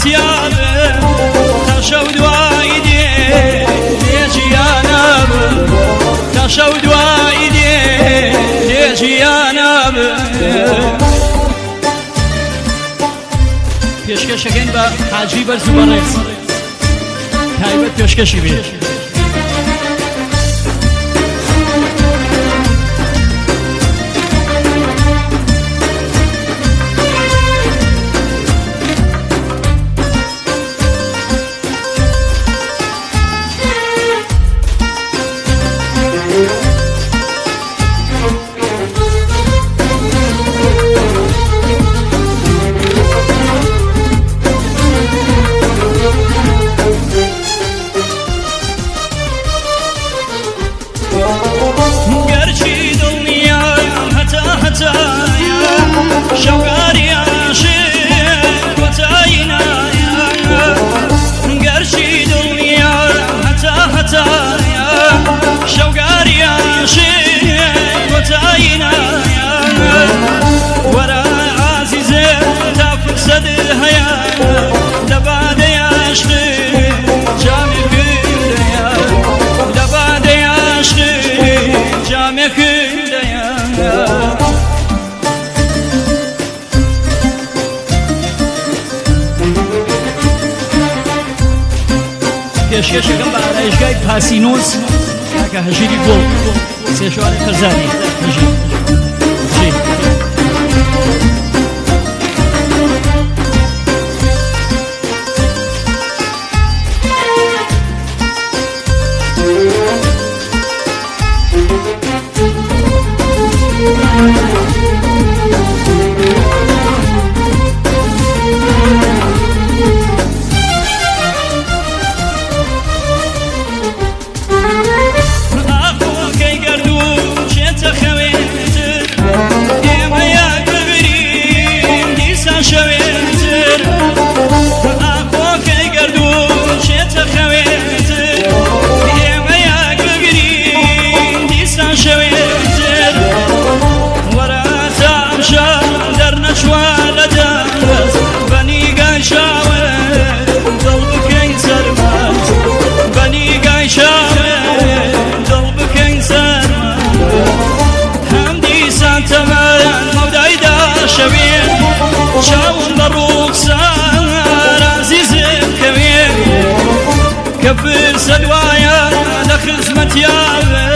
خزمەتیانە تا شەو دوایی دێ لێژیانە تا شەو دوایی دێ لێژیانە پێشکەشەکەین بە حاجی بەرز و بەڕێز تایبەت پێشکەشی بێ پێشکەشەکەم بە ئارایشگای پاسینۆز کاکە هەژیری گۆڵ سێ شوارەی قەرزانی شاون بروخسار عزيزم كبير كبر سدوايا لخزمتيانة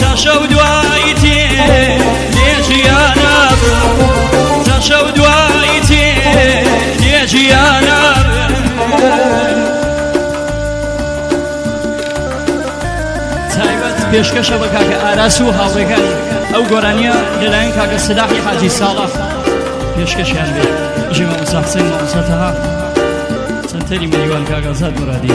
تشو دوايتي ليجيانا تشو دوايتي ليجيانا تایبەت پێشکەشە بە کاکە ئاراس و هاوڕێکانی ئەو گۆرانیە لەلایەن کاکە سەداحی حاجی ساڵح پێشکەشیان بێ ژێمە مەساحسەین مەوسەتەها چەندتەری مەلیوان کاکە ئازاد مرادی